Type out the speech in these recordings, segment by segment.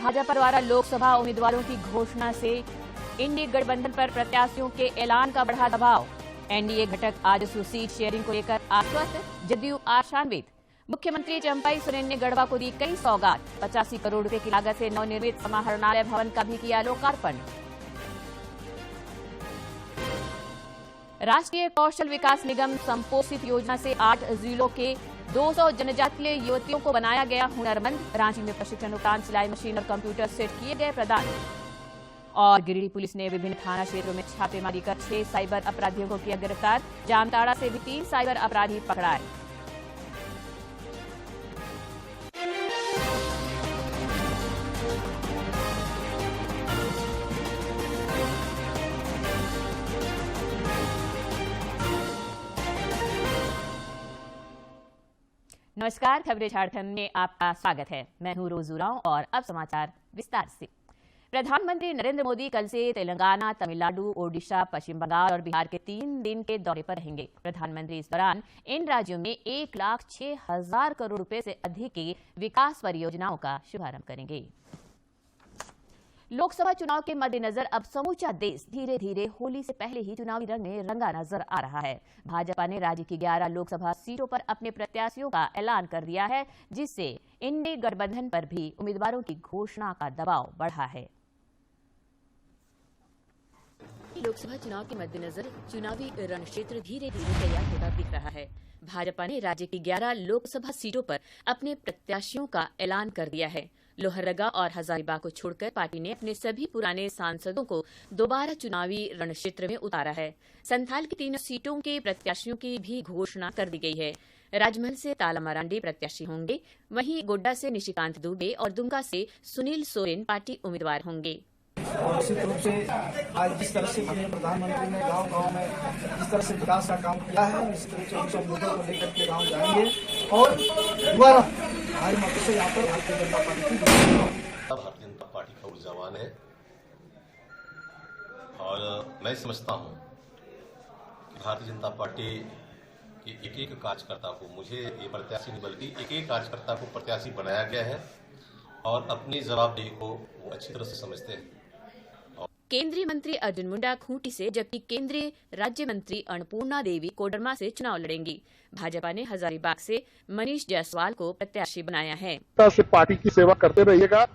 भाजपा द्वारा लोकसभा उम्मीदवारों की घोषणा से इंडी गठबंधन पर प्रत्याशियों के ऐलान का बढ़ा दबाव। एनडीए घटक आजसू सीट शेयरिंग को लेकर आश्वस्त, जदयू आशान्वित। मुख्यमंत्री चंपाई सोरेन ने गढ़वा को दी कई सौगात। 85 करोड़ रुपए की लागत से नवनिर्मित समाहरणालय भवन का भी किया लोकार्पण। राष्ट्रीय कौशल विकास निगम संपोषित योजना से 8 जिलों के 200 जनजातीय युवतियों को बनाया गया हुनरमंद। रांची में प्रशिक्षण उपरांत सिलाई मशीन और कंप्यूटर सेट किए गए प्रदान। और गिरिडीह पुलिस ने विभिन्न थाना क्षेत्रों में छापेमारी कर 6 साइबर अपराधियों को किया गिरफ्तार। जामताड़ा से भी 3 साइबर अपराधी पकड़ाए। नमस्कार, खबरें झारखंड में आपका स्वागत है। मैं हूं रोज उरांव और अब समाचार विस्तार से। प्रधानमंत्री नरेंद्र मोदी कल से तेलंगाना, तमिलनाडु, ओडिशा, पश्चिम बंगाल और बिहार के 3 दिन के दौरे पर रहेंगे। प्रधानमंत्री इस दौरान इन राज्यों में 1,06,000 करोड़ रुपए से अधिक की विकास परियोजनाओं का शुभारंभ करेंगे। लोकसभा चुनाव के मद्देनजर अब समूचा देश धीरे धीरे होली से पहले ही चुनावी रंग में रंगा नजर आ रहा है। भाजपा ने राज्य की 11 लोकसभा सीटों पर अपने प्रत्याशियों का ऐलान कर दिया है, जिससे इंडी गठबंधन पर भी उम्मीदवारों की घोषणा का दबाव बढ़ा है। लोकसभा चुनाव के मद्देनजर चुनावी रणक्षेत्र धीरे धीरे तैयार होता दिख रहा है। भाजपा ने राज्य की 11 लोकसभा सीटों पर अपने प्रत्याशियों का ऐलान कर दिया है। लोहरदगा और हजारीबाग को छोड़कर पार्टी ने अपने सभी पुराने सांसदों को दोबारा चुनावी रणक्षेत्र में उतारा है। संथाल की 3 सीटों के प्रत्याशियों की भी घोषणा कर दी गई है। राजमहल से ताला मरांडी प्रत्याशी होंगे, वहीं गोड्डा से निशिकांत दुबे और दुमका से सुनील सोरेन पार्टी उम्मीदवार होंगे। और निश्चित रूप से आज जिस तरह से माननीय प्रधानमंत्री ने गांव-गांव में जिस तरह से विकास का काम किया है, निश्चित रूप से उन सब मुद्दों को लेकर के गांव जाएंगे और दोबारा हमारे मत से यहाँ पर भारतीय जनता पार्टी का ऊर्जावान है। और मैं समझता हूँ कि भारतीय जनता पार्टी के एक कार्यकर्ता को, मुझे ये प्रत्याशी नहीं बल्कि एक कार्यकर्ता को प्रत्याशी बनाया गया है और अपनी जवाबदेही को वो अच्छी तरह से समझते हैं। केंद्रीय मंत्री अर्जुन मुंडा खूंटी से, जबकि केंद्रीय राज्य मंत्री अन्नपूर्णा देवी कोडरमा से चुनाव लड़ेंगी। भाजपा ने हजारीबाग से मनीष जायसवाल को प्रत्याशी बनाया है। से पार्टी की सेवा करते रहिएगा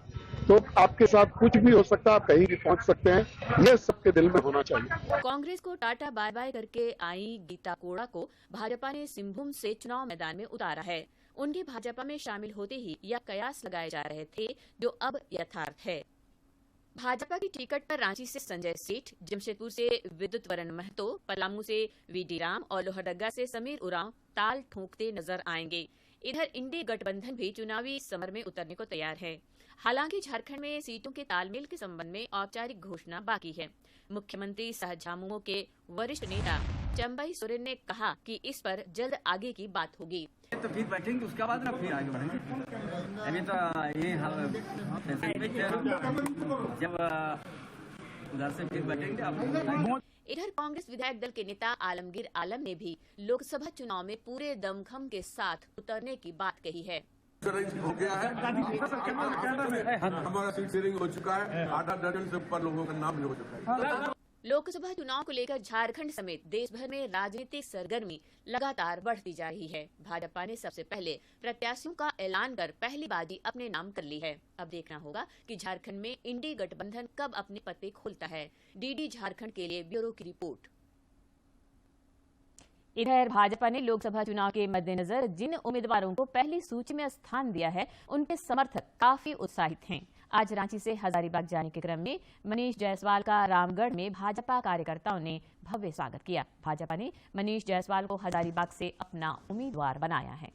तो आपके साथ कुछ भी हो सकता है, आप कहीं भी पहुंच सकते हैं, ये सबके दिल में होना चाहिए। कांग्रेस को टाटा बाय बाय करके आई गीता कोड़ा को भाजपा ने सिंहभूम से चुनाव मैदान में उतारा है। उनके भाजपा में शामिल होते ही यह कयास लगाए जा रहे थे, जो अब यथार्थ है। भाजपा की टिकट पर रांची से संजय सेठ, जमशेदपुर से विद्युत वरण महतो, पलामू से वीडी राम और लोहरदगा से समीर उरांव ताल ठोंकते नजर आएंगे। इधर इंडी गठबंधन भी चुनावी समर में उतरने को तैयार है। हालांकि झारखंड में सीटों के तालमेल के संबंध में औपचारिक घोषणा बाकी है। मुख्यमंत्री सह झामुमो के वरिष्ठ नेता चंपाई सोरेन ने कहा कि इस पर जल्द आगे की बात होगी। तो फिर बैठेंगे, उसके बाद ना फिर आगे बढ़ेंगे। अभी तो ये जब उधर से फिर बैठेंगे। इधर कांग्रेस विधायक दल के नेता आलमगीर आलम ने भी लोकसभा चुनाव में पूरे दमखम के साथ उतरने की बात कही है। हो गया है, हमारा सीट शेयरिंग हो चुका है, 8 दर्जन से ऊपर लोगों का नाम भी हो चुका है। लोकसभा चुनाव को लेकर झारखंड समेत देश भर में राजनीतिक सरगर्मी लगातार बढ़ती जा रही है। भाजपा ने सबसे पहले प्रत्याशियों का ऐलान कर पहली बाजी अपने नाम कर ली है। अब देखना होगा कि झारखंड में इंडी गठबंधन कब अपने पत्ते खोलता है। डीडी झारखंड के लिए ब्यूरो की रिपोर्ट। इधर भाजपा ने लोकसभा चुनाव के मद्देनजर जिन उम्मीदवारों को पहली सूची में स्थान दिया है, उनके समर्थक काफी उत्साहित हैं। आज रांची से हजारीबाग जाने के क्रम में मनीष जायसवाल का रामगढ़ में भाजपा कार्यकर्ताओं ने भव्य स्वागत किया। भाजपा ने मनीष जायसवाल को हजारीबाग से अपना उम्मीदवार बनाया है।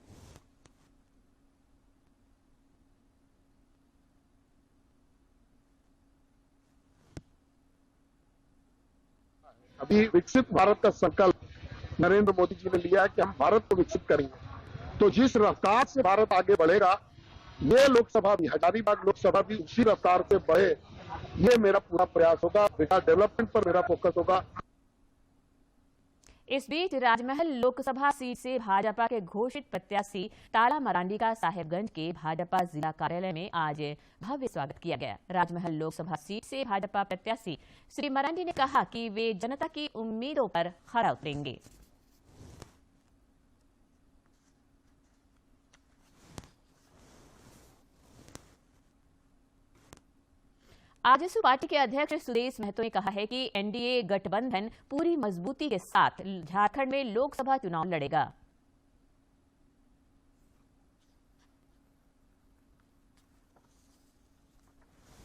अभी विकसित भारत का संकल्प नरेंद्र मोदी जी ने लिया है कि हम भारत को विकसित करेंगे। तो जिस रफ्तार से भारत आगे बढ़ेगा, ये लोकसभा भी, हजारीबाग लोकसभा भी उसी रफ्तार से बढ़े, ये मेरा पूरा प्रयास होगा। विकास डेवलपमेंट पर मेरा फोकस होगा। इस बीच राजमहल लोकसभा सीट से भाजपा के घोषित प्रत्याशी ताला मरांडी का साहेबगंज के भाजपा जिला कार्यालय में आज भव्य स्वागत किया गया। राजमहल लोकसभा सीट से भाजपा प्रत्याशी श्री मरांडी ने कहा कि वे जनता की उम्मीदों पर खरा उतरेंगे। आजसू पार्टी के अध्यक्ष सुदेश महतो ने कहा है कि एनडीए गठबंधन पूरी मजबूती के साथ झारखंड में लोकसभा चुनाव लड़ेगा।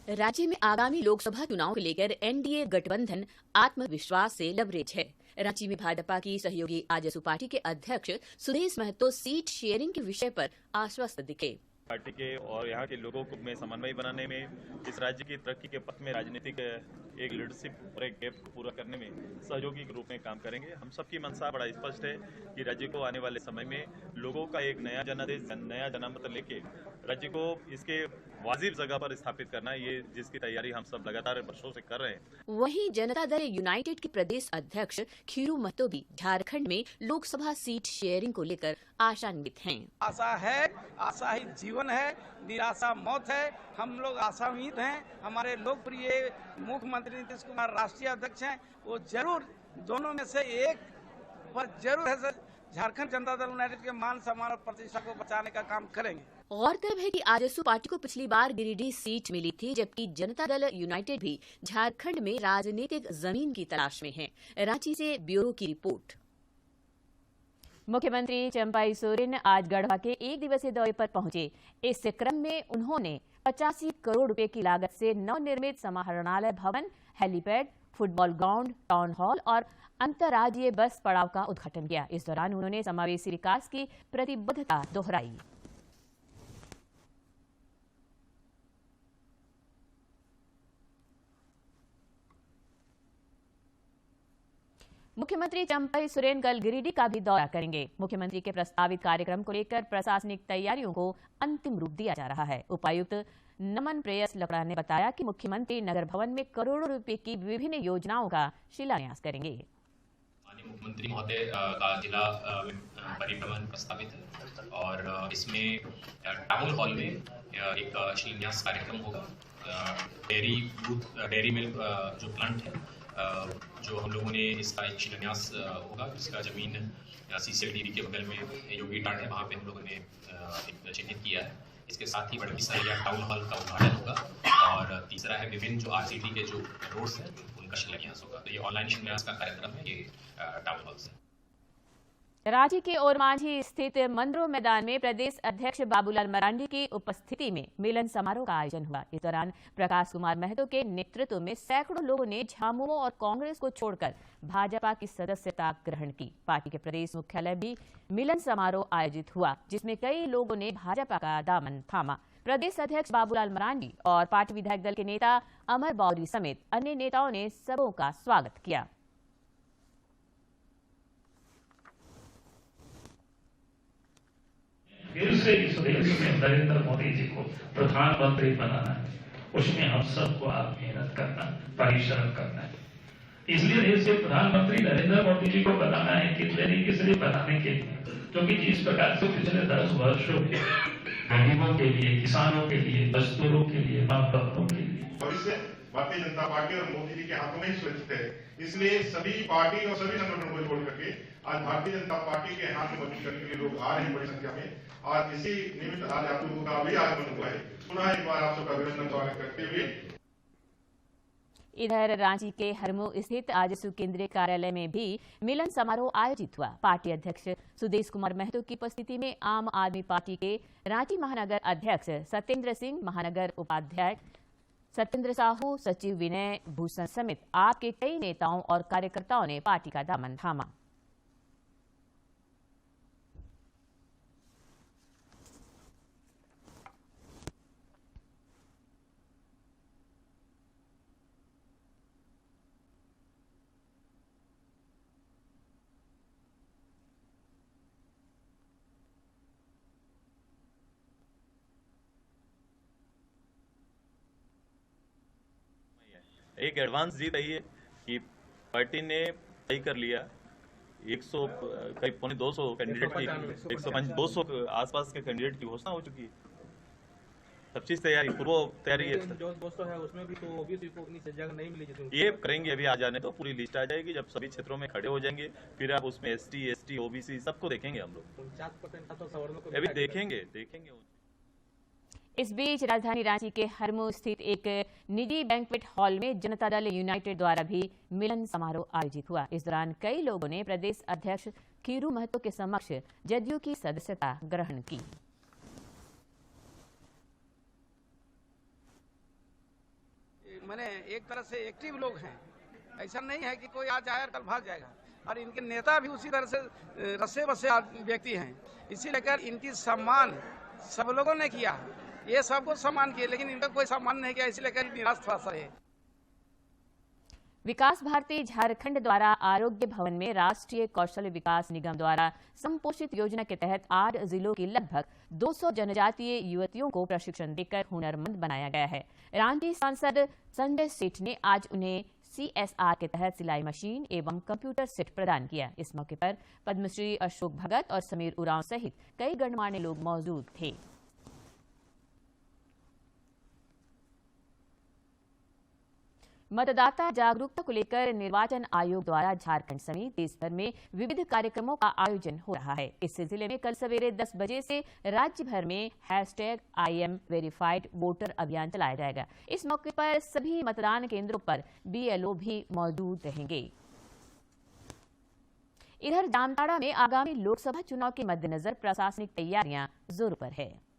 राज्य में आगामी लोकसभा चुनाव को लेकर एनडीए गठबंधन आत्मविश्वास से लबरेज है। रांची में भाजपा की सहयोगी आजसू पार्टी के अध्यक्ष सुदेश महतो सीट शेयरिंग के विषय पर आश्वस्त दिखे। पार्टी के और यहाँ के लोगों को में समन्वय बनाने में, इस राज्य की तरक्की के पथ में राजनीतिक एक लीडरशिप और एक गैप को पूरा करने में सहयोगी के रूप में काम करेंगे। हम सबकी मंशा बड़ा स्पष्ट है कि राज्य को आने वाले समय में लोगों का एक नया जनादेश, नया जनमत लेके राज्य को इसके वाजिब जगह पर स्थापित करना है, ये जिसकी तैयारी हम सब लगातार वर्षों से कर रहे हैं। वहीं जनता दल यूनाइटेड के प्रदेश अध्यक्ष खीरू महतो भी झारखंड में लोकसभा सीट शेयरिंग को लेकर आशान्वित हैं। आशा है, आशा ही जीवन है, निराशा मौत है। हम लोग आशान्वित हैं। हमारे लोकप्रिय मुख्यमंत्री नीतीश कुमार राष्ट्रीय अध्यक्ष हैं, वो जरूर दोनों में से एक पर जरूर है झारखंड जनता दल यूनाइटेड के मान सम्मान और प्रतिष्ठा को बचाने का काम करेंगे। गौरतलब है कि आजसू पार्टी को पिछली बार गिरिडीह सीट मिली थी, जबकि जनता दल यूनाइटेड भी झारखंड में राजनीतिक जमीन की तलाश में है। रांची से ब्यूरो की रिपोर्ट। मुख्यमंत्री चंपाई सोरेन आज गढ़वा के एक दिवसीय दौरे पर पहुंचे। इस क्रम में उन्होंने 85 करोड़ रुपए की लागत से नवनिर्मित समाहरणालय भवन, helipad, football ground, town hall और अंतर्राज्यीय बस पड़ाव का उद्घाटन किया। इस दौरान उन्होंने समावेशी विकास की प्रतिबद्धता दोहराई। मुख्यमंत्री चंपाई सोरेन कल गिरिडीह का भी दौरा करेंगे। मुख्यमंत्री के प्रस्तावित कार्यक्रम को लेकर प्रशासनिक तैयारियों को अंतिम रूप दिया जा रहा है। उपायुक्त नमन प्रेयस लकड़ा ने बताया कि मुख्यमंत्री नगर भवन में करोड़ों रुपए की विभिन्न योजनाओं का शिलान्यास करेंगे। मुख्यमंत्री महोदय का जिला परिभ्रमण प्रस्तावित है और इसमें टाउन हॉल में एक शिलान्यास कार्यक्रम होगा। डेयरी मिल्क जो प्लांट है, जो हम लोगों ने इसका एक शिलान्यास होगा, जिसका जमीन सीसीएल डेयरी के बगल में योगी टाट है, वहाँ पे हम लोगों ने एक चिन्हित किया है। इसके साथ ही बड़ी सारिया टाउन हॉल का उद्घाटन होगा और तीसरा है विभिन्न जो आरसीटी के जो रोड्स हैं उनका शिलान्यास होगा। तो ये ऑनलाइन शिलान्यास का कार्यक्रम है, ये टाउन हॉल से। रांची के ओरमांझी स्थित मंदरो मैदान में प्रदेश अध्यक्ष बाबूलाल मरांडी की उपस्थिति में मिलन समारोह का आयोजन हुआ। इस दौरान प्रकाश कुमार महतो के नेतृत्व में सैकड़ों लोगों ने झामुमो और कांग्रेस को छोड़कर भाजपा की सदस्यता ग्रहण की। पार्टी के प्रदेश मुख्यालय भी मिलन समारोह आयोजित हुआ, जिसमें कई लोगों ने भाजपा का दामन थामा। प्रदेश अध्यक्ष बाबूलाल मरांडी और पार्टी विधायक दल के नेता अमर बावरी समेत अन्य नेताओं ने सबों का स्वागत किया। फिर से इस देश में नरेंद्र मोदी जी को प्रधानमंत्री बनाना है, उसमें हम सबको आप मेहनत करना, परिश्रम करना है। इसलिए देश के प्रधानमंत्री नरेंद्र मोदी जी को बनाना है, किस तरीके से बनाने के लिए, क्योंकि जिस प्रकार से पिछले 10 वर्षों में गरीबों के लिए, किसानों के लिए, मजदूरों के लिए, माँ बहनों के लिए भविष्य भारतीय जनता पार्टी और मोदी जी के हाथों में ही सुरक्षित है। इसलिए सभी पार्टी और सभी संगठनों को जोड़ करके आज भारतीय जनता पार्टी के हाथ में मजबूत करने के लिए लोग आ रहे हैं बड़ी संख्या में। आज इसी निमित्त आज आप लोगों का भी आगमन हुआ है। पुनः एक बार आप सबका अभिनंदन स्वागत करते हुए इधर रांची के हरमो स्थित आजसू केंद्रीय कार्यालय में भी मिलन समारोह आयोजित हुआ। पार्टी अध्यक्ष सुदेश कुमार महतो की उपस्थिति में आम आदमी पार्टी के रांची महानगर अध्यक्ष सत्येंद्र सिंह, महानगर उपाध्यक्ष सत्येंद्र साहू, सचिव विनय भूषण समेत आपके कई नेताओं और कार्यकर्ताओं ने पार्टी का दामन थामा। एक एडवांस जीत रही है कि पार्टी ने तय कर लिया 100 करीब 200 कैंडिडेट की 200 आसपास के कैंडिडेट की घोषणा हो चुकी है। सब चीज तैयारी, पूर्व तैयारी है। जो 200 है उसमें भी तो ओबीसी को उतनी जगह नहीं मिली। ये करेंगे, अभी आ जाने तो पूरी लिस्ट आ जाएगी। जब सभी क्षेत्रों में खड़े हो जाएंगे फिर आप उसमें ST ST OBC सबको देखेंगे हम लोग। 49% तो सवर्णों को अभी देखेंगे। इस बीच राजधानी रांची के हरमू स्थित एक निजी बैंक्वेट हॉल में जनता दल यूनाइटेड द्वारा भी मिलन समारोह आयोजित हुआ। इस दौरान कई लोगों ने प्रदेश अध्यक्ष खीरू महतो के समक्ष जदयू की सदस्यता ग्रहण की। मैंने एक तरह से एक्टिव लोग हैं, ऐसा नहीं है कि कोई आज आया कल भाग जाएगा। और इनके नेता भी उसी तरह से रस्से बसे व्यक्ति हैं, इसी लेकर इनकी सम्मान सब लोगों ने किया। ये सबको सम्मान किया लेकिन इनका कोई सम्मान नहीं किया, इसी लेकर निराश थोड़ा सा है। विकास भारती झारखंड द्वारा आरोग्य भवन में राष्ट्रीय कौशल विकास निगम द्वारा संपोषित योजना के तहत 8 जिलों की लगभग 200 जनजातीय युवतियों को प्रशिक्षण देकर हुनरमंद बनाया गया है। रांची सांसद संजय सेठ ने आज उन्हें CSR के तहत सिलाई मशीन एवं कंप्यूटर सेट प्रदान किया। इस मौके पर पद्मश्री अशोक भगत और समीर उरांव सहित कई गणमान्य लोग मौजूद थे। मतदाता जागरूकता को लेकर निर्वाचन आयोग द्वारा झारखंड समेत देश भर में विविध कार्यक्रमों का आयोजन हो रहा है। इस सिलसिले में कल सवेरे 10 बजे से राज्य भर में #IamVerified वोटर अभियान चलाया जाएगा। इस मौके पर सभी मतदान केंद्रों पर BLO भी मौजूद रहेंगे। इधर जामताड़ा में आगामी लोकसभा चुनाव के मद्देनजर प्रशासनिक तैयारियां जोरों पर है।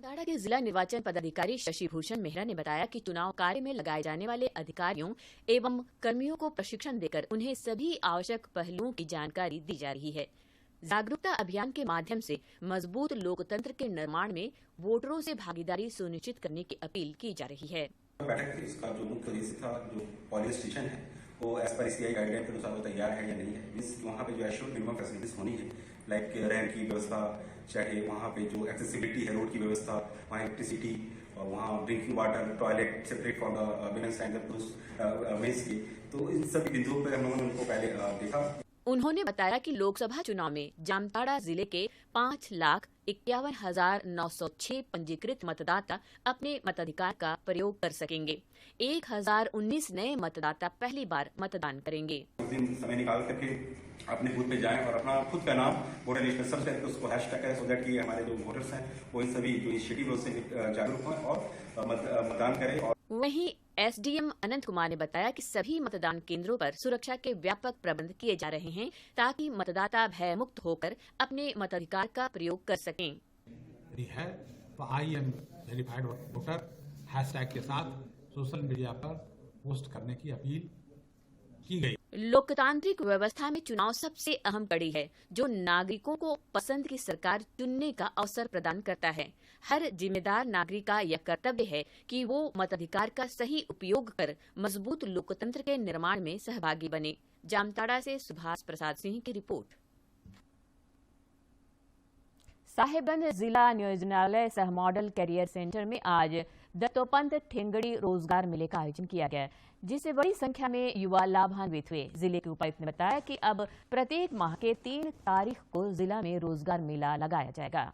जामताड़ा के जिला निर्वाचन पदाधिकारी शशि भूषण मेहरा ने बताया कि चुनाव कार्य में लगाए जाने वाले अधिकारियों एवं कर्मियों को प्रशिक्षण देकर उन्हें सभी आवश्यक पहलुओं की जानकारी दी जा रही है। जागरूकता अभियान के माध्यम से मजबूत लोकतंत्र के निर्माण में वोटरों से भागीदारी सुनिश्चित करने की अपील की जा रही है। बैठक थी, उसका जो मुख्य उद्देश्य था, जो पोलिंग स्टेशन है वो एज पर CI गाइडलाइन के अनुसार वो तैयार है या नहीं है। मीन्स वहाँ पे जो एश्योर्ड मिनिमम फैसिलिटीज होनी है, लाइक रहने की व्यवस्था, चाहे वहाँ पे जो एक्सेसिबिलिटी है, रोड की व्यवस्था, वहाँ इलेक्ट्रिसिटी और वहाँ drinking water, toilet separate from the women standard men's की, तो इन सभी बिंदुओं पर हम लोगों ने उनको पहले देखा। उन्होंने बताया कि लोकसभा चुनाव में जामताड़ा जिले के 5,51,906 पंजीकृत मतदाता अपने मताधिकार का प्रयोग कर सकेंगे। 1019 नए मतदाता पहली बार मतदान करेंगे। उस दिन समय निकाल करके अपने बूथ पे जाएं और अपना खुद का नाम वोटर लिस्ट में सर्च करके उसको हैशटैग करें, सो दैट कि हमारे जो वोटर्स हैं वो इन सभी जो इनिशिएटिव है उससे जागरूक हों और मतदान करें। और वहीं SDM अनंत कुमार ने बताया कि सभी मतदान केंद्रों पर सुरक्षा के व्यापक प्रबंध किए जा रहे हैं ताकि मतदाता भयमुक्त होकर अपने मताधिकार का प्रयोग कर सकें। IamVerified वोटर हैशटैग के साथ सोशल मीडिया पर पोस्ट करने की अपील की गई। लोकतांत्रिक व्यवस्था में चुनाव सबसे अहम कड़ी है जो नागरिकों को पसंद की सरकार चुनने का अवसर प्रदान करता है। हर जिम्मेदार नागरिक का यह कर्तव्य है कि वो मताधिकार का सही उपयोग कर मजबूत लोकतंत्र के निर्माण में सहभागी बने। जामताड़ा से सुभाष प्रसाद सिंह की रिपोर्ट। साहेबगंज जिला नियोजनालय सह मॉडल कैरियर सेंटर में आज दत्तोपंत ठेंगड़ी रोजगार मेले का आयोजन किया गया, जिससे बड़ी संख्या में युवा लाभान्वित हुए। जिले के उपायुक्त ने बताया कि अब प्रत्येक माह के 3 तारीख को जिला में रोजगार मेला लगाया जाएगा।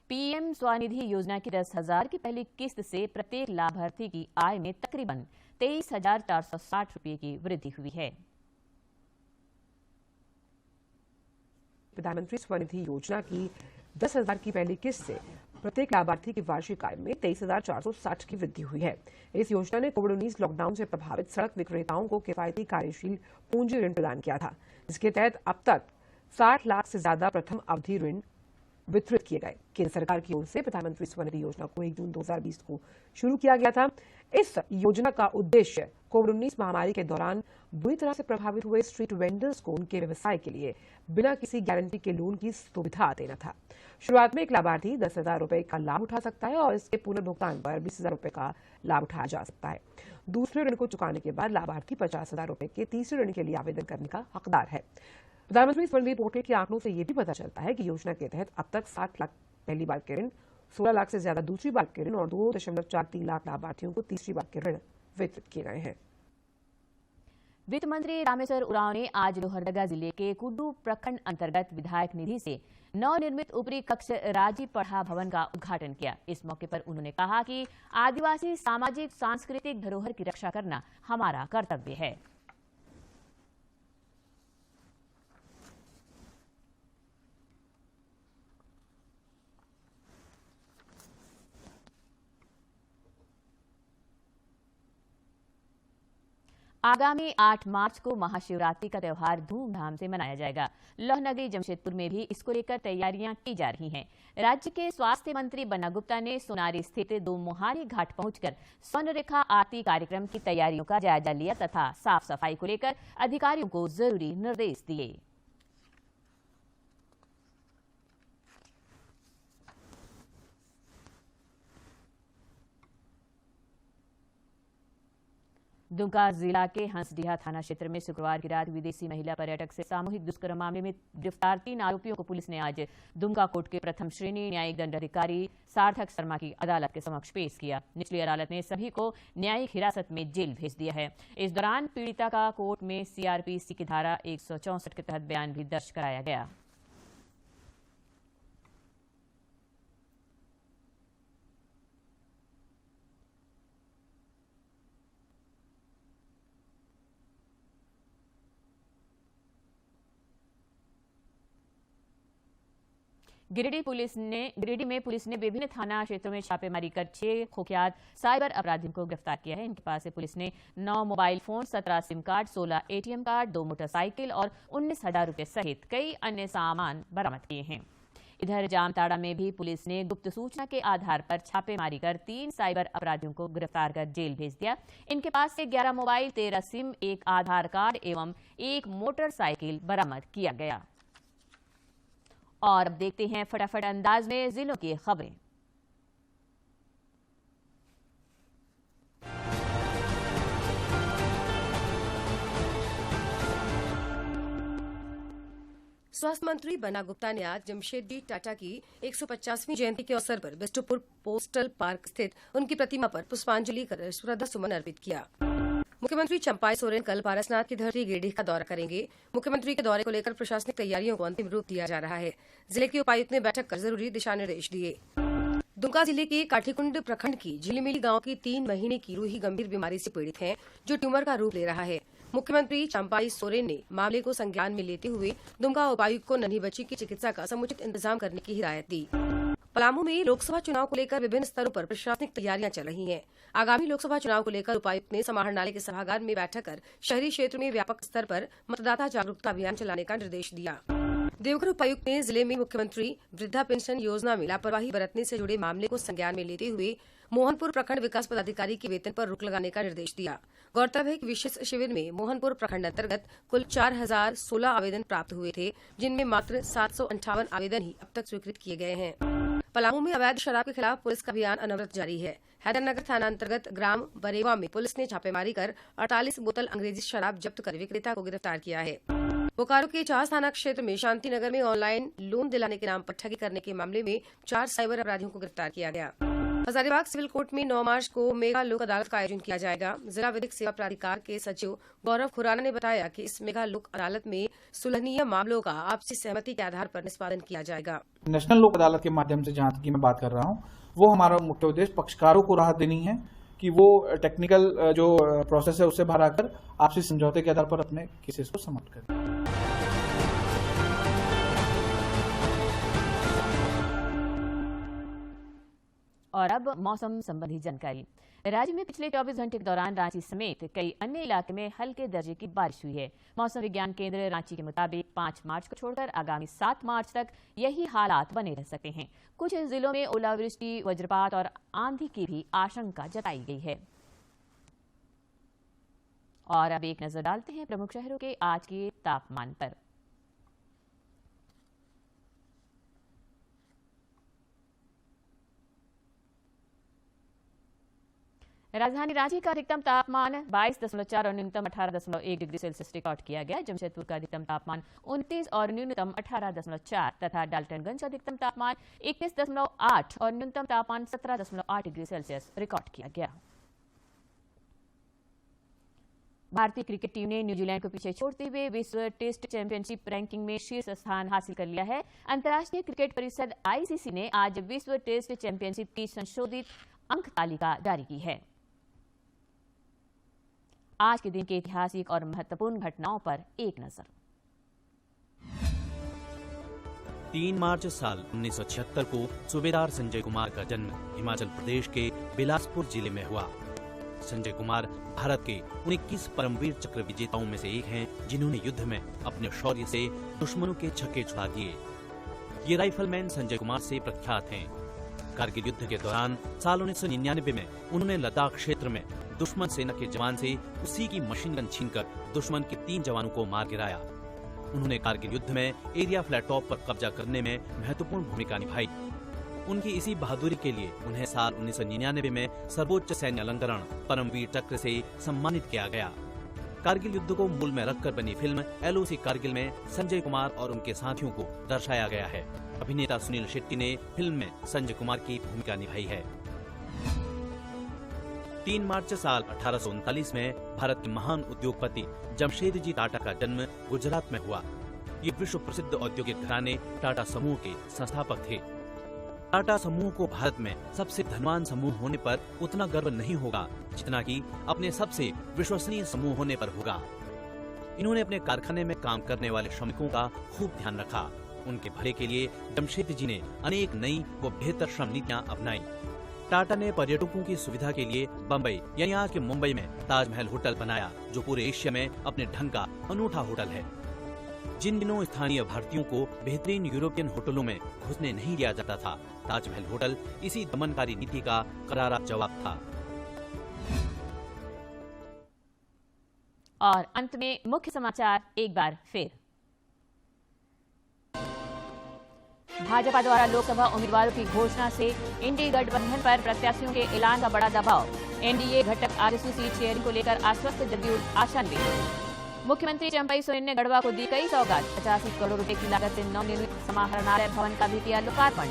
PM स्वनिधि योजना की 10,000 की पहली किस्त से प्रत्येक लाभार्थी की आय में तकरीबन 23,460 रुपये की वृद्धि हुई है। प्रधानमंत्री स्वनिधि योजना की 10,000 की पहली किस्त से प्रत्येक लाभार्थी की वार्षिक आय में 23,460 की वृद्धि हुई है। इस योजना ने कोविड-19 लॉकडाउन से प्रभावित सड़क विक्रेताओं को किफायती कार्यशील पूंजी ऋण प्रदान किया था, जिसके तहत अब तक 60 लाख से ज्यादा प्रथम अवधि ऋण वितरित किए गए। केंद्र सरकार की ओर से प्रधानमंत्री स्वनिधि योजना को 1 जून 2020 को शुरू किया गया था। इस योजना का उद्देश्य कोविड-19 महामारी के दौरान बुरी तरह से प्रभावित हुए स्ट्रीट वेंडर्स को उनके व्यवसाय के लिए बिना किसी गारंटी के लोन की सुविधा देना था। शुरुआत में एक लाभार्थी 10,000 रुपए का लाभ उठा सकता है और इसके पुनर्भुगतान पर 20,000 रुपए का लाभ उठाया जा सकता है। दूसरे ऋण को चुकाने के बाद लाभार्थी 50,000 रुपए के तीसरे ऋण के लिए आवेदन करने का हकदार है। प्रधानमंत्री स्वनिधि पोर्टल के आंकड़ों से ये भी पता चलता है कि योजना के तहत अब तक पहली बार के ऋण, 16 लाख से ज्यादा दूसरी बार के ऋण और 2.43 लाख लाभार्थियों को तीसरी बार के ऋण वितरित किए गए हैं। वित्त मंत्री रामेश्वर उरांव ने आज लोहरदगा जिले के कुड्डू प्रखंड अंतर्गत विधायक निधि से नवनिर्मित ऊपरी कक्ष राजीव पढ़ा भवन का उद्घाटन किया। इस मौके पर उन्होंने कहा कि आदिवासी सामाजिक सांस्कृतिक धरोहर की रक्षा करना हमारा कर्तव्य है। आगामी 8 मार्च को महाशिवरात्रि का त्यौहार धूमधाम से मनाया जाएगा। लोहनगरी जमशेदपुर में भी इसको लेकर तैयारियां की जा रही हैं। राज्य के स्वास्थ्य मंत्री बन्ना गुप्ता ने सोनारी स्थित दो मोहारी घाट पहुंचकर स्वर्ण रेखा आरती कार्यक्रम की तैयारियों का जायजा लिया तथा साफ सफाई को लेकर अधिकारियों को जरूरी निर्देश दिए। दुमका जिला के हंसडीहा थाना क्षेत्र में शुक्रवार की रात विदेशी महिला पर्यटक से सामूहिक दुष्कर्म मामले में गिरफ्तार 3 आरोपियों को पुलिस ने आज दुमका कोर्ट के प्रथम श्रेणी न्यायिक दंडाधिकारी सार्थक शर्मा की अदालत के समक्ष पेश किया। निचली अदालत ने सभी को न्यायिक हिरासत में जेल भेज दिया है। इस दौरान पीड़िता का कोर्ट में सीआरपीसी की धारा 164 के तहत बयान भी दर्ज कराया गया। गिरिडीह में पुलिस ने विभिन्न थाना क्षेत्रों में छापेमारी कर 6 कुख्यात साइबर अपराधियों को गिरफ्तार किया है। इनके पास से पुलिस ने 9 mobile phone, 17 SIM card, 16 ATM card, 2 motorcycle और 19,000 रुपए सहित कई अन्य सामान बरामद किए हैं। इधर जामताड़ा में भी पुलिस ने गुप्त सूचना के आधार पर छापेमारी कर 3 साइबर अपराधियों को गिरफ्तार कर जेल भेज दिया। इनके पास से 11 मोबाइल, 13 सिम, 1 आधार कार्ड एवं 1 मोटरसाइकिल बरामद किया गया। और अब देखते हैं फटाफट अंदाज में जिलों की खबरें। स्वास्थ्य मंत्री बन्ना गुप्ता ने आज जमशेदजी टाटा की 150वीं जयंती के अवसर पर बिष्टुपुर पोस्टल पार्क स्थित उनकी प्रतिमा पर पुष्पांजलि कर श्रद्धा सुमन अर्पित किया। मुख्यमंत्री चंपाई सोरेन कल पारसनाथ की धरती गिरिडीह का दौरा करेंगे। मुख्यमंत्री के दौरे को लेकर प्रशासनिक तैयारियों को अंतिम रूप दिया जा रहा है। जिले के उपायुक्त ने बैठक कर जरूरी दिशा निर्देश दिए। दुमका जिले के काठीकुंड प्रखंड की झिलीमिली गांव की 3 महीने की रूही गंभीर बीमारी से पीड़ित है, जो ट्यूमर का रूप ले रहा है। मुख्यमंत्री चंपाई सोरेन ने मामले को संज्ञान में लेते हुए दुमका उपायुक्त को नन्ही बच्ची की चिकित्सा का समुचित इंतजाम करने की हिदायत दी। पलामू में लोकसभा चुनाव को लेकर विभिन्न स्तरों पर प्रशासनिक तैयारियां चल रही हैं। आगामी लोकसभा चुनाव को लेकर उपायुक्त ने समाहरणालय के सभागार में बैठक कर शहरी क्षेत्र में व्यापक स्तर पर मतदाता जागरूकता अभियान चलाने का निर्देश दिया। देवघर उपायुक्त ने जिले में मुख्यमंत्री वृद्धा पेंशन योजना में लापरवाही बरतने से जुड़े मामले को संज्ञान में लेते हुए मोहनपुर प्रखंड विकास पदाधिकारी के वेतन पर रोक लगाने का निर्देश दिया। गौरतलब है कि विशेष शिविर में मोहनपुर प्रखंड अंतर्गत कुल 4016 आवेदन प्राप्त हुए थे, जिनमें मात्र 758 आवेदन ही अब तक स्वीकृत किए गए हैं। पलामू में अवैध शराब के खिलाफ पुलिस का अभियान अनवरत जारी है। हैदरनगर थाना अंतर्गत ग्राम बरेवा में पुलिस ने छापेमारी कर 48 बोतल अंग्रेजी शराब जब्त कर विक्रेता को गिरफ्तार किया है। बोकारो के चास थाना क्षेत्र में शांति नगर में ऑनलाइन लोन दिलाने के नाम पर ठगी करने के मामले में 4 साइबर अपराधियों को गिरफ्तार किया गया। हजारीबाग सिविल कोर्ट में 9 मार्च को मेगा लोक अदालत का आयोजन किया जाएगा। जिला विधिक सेवा प्राधिकार के सचिव गौरव खुराना ने बताया कि इस मेगा लोक अदालत में सुलहनीय मामलों का आपसी सहमति के आधार पर निष्पादन किया जाएगा। नेशनल लोक अदालत के माध्यम से जहाँ तक की मैं बात कर रहा हूँ, वो हमारा मुख्य उद्देश्य पक्षकारों को राहत देनी है कि वो टेक्निकल जो प्रोसेस है उससे बाहर आकर आपसी समझौते के आधार पर अपने केसेस को समाप्त करें। और अब मौसम संबंधी जानकारी। राज्य में पिछले 24 घंटे के दौरान रांची समेत कई अन्य इलाके में हल्के दर्जे की बारिश हुई है। मौसम विज्ञान केंद्र रांची के मुताबिक 5 मार्च को छोड़कर आगामी 7 मार्च तक यही हालात बने रह सकते हैं। कुछ जिलों में ओलावृष्टि, वज्रपात और आंधी की भी आशंका जताई गई है। और अब एक नजर डालते हैं प्रमुख शहरों के आज के तापमान पर। राजधानी रांची का अधिकतम तापमान 22.4 और न्यूनतम 18.1 डिग्री सेल्सियस रिकॉर्ड किया गया। जमशेदपुर का अधिकतम तापमान 29 और न्यूनतम 18.4 तथा डाल्टनगंज का अधिकतम तापमान 21.8 और न्यूनतम तापमान 17.8 डिग्री सेल्सियस रिकॉर्ड किया गया। भारतीय क्रिकेट टीम ने न्यूजीलैंड को पीछे छोड़ते हुए विश्व टेस्ट चैंपियनशिप रैंकिंग में शीर्ष स्थान हासिल कर लिया है। अंतर्राष्ट्रीय क्रिकेट परिषद आईसीसी ने आज विश्व टेस्ट चैंपियनशिप की संशोधित अंक तालिका जारी की है। आज के दिन के ऐतिहासिक और महत्वपूर्ण घटनाओं पर एक नजर। 3 मार्च साल 1976 को सूबेदार संजय कुमार का जन्म हिमाचल प्रदेश के बिलासपुर जिले में हुआ। संजय कुमार भारत के उन 21 परमवीर चक्र विजेताओं में से एक हैं जिन्होंने युद्ध में अपने शौर्य से दुश्मनों के छक्के छुड़ा दिए। ये राइफलमैन संजय कुमार से प्रख्यात हैं। कारगिल युद्ध के दौरान साल 1999 में उन्होंने लद्दाख क्षेत्र में दुश्मन सेना के जवान से उसी की मशीन गन छीनकर दुश्मन के 3 जवानों को मार गिराया। उन्होंने कारगिल युद्ध में एरिया फ्लैट टॉप पर कब्जा करने में महत्वपूर्ण भूमिका निभाई। उनकी इसी बहादुरी के लिए उन्हें साल 1999 में सर्वोच्च सैन्य अलंकरण परमवीर चक्र से सम्मानित किया गया। कारगिल युद्ध को मूल में रखकर बनी फिल्म LOC कारगिल में संजय कुमार और उनके साथियों को दर्शाया गया है। अभिनेता सुनील शेट्टी ने फिल्म में संजय कुमार की भूमिका निभाई है। 3 मार्च साल 1839 में भारत के महान उद्योगपति जमशेदजी टाटा का जन्म गुजरात में हुआ। ये विश्व प्रसिद्ध औद्योगिक घराने टाटा समूह के संस्थापक थे। टाटा समूह को भारत में सबसे धनवान समूह होने पर उतना गर्व नहीं होगा जितना कि अपने सबसे विश्वसनीय समूह होने पर होगा। इन्होंने अपने कारखाने में काम करने वाले श्रमिकों का खूब ध्यान रखा। उनके भले के लिए जमशेद जी ने अनेक नई व बेहतर श्रम नीतियाँ अपनाई। टाटा ने पर्यटकों की सुविधा के लिए बम्बई यानी आज के मुंबई में ताजमहल होटल बनाया, जो पूरे एशिया में अपने ढंग का अनूठा होटल है। जिन दिनों स्थानीय भारतीयों को बेहतरीन यूरोपियन होटलों में घुसने नहीं दिया जाता था, ताजमहल होटल इसी दमनकारी नीति का करारा जवाब था। और अंत में मुख्य समाचार एक बार फिर। भाजपा द्वारा लोकसभा उम्मीदवारों की घोषणा से इंडी गठबंधन पर प्रत्याशियों के ऐलान का बड़ा दबाव। एनडीए घटक आरएसयू सीट शेयरिंग को लेकर आश्वस्त जदयू आशान्वित। मुख्यमंत्री चंपई सोरेन ने गढ़वा को दी कई सौगात। 85 करोड़ रुपए की लागत से नवनिर्मित समाहरणालय भवन का भी किया लोकार्पण।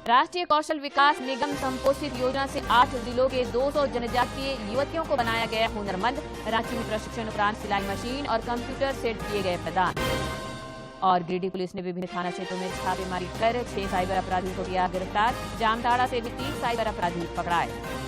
राष्ट्रीय कौशल विकास निगम संपोषित योजना से 8 जिलों के 200 जनजातीय युवतियों को बनाया गया हुनरमंद। रांची में प्रशिक्षण उपरांत सिलाई मशीन और कंप्यूटर सेट किए गए प्रदान। और गिरिडीह पुलिस ने विभिन्न थाना क्षेत्रों में छापेमारी कर 6 साइबर अपराधियों को किया गिरफ्तार। जामताड़ा से भी 30 साइबर अपराधी पकड़ाए।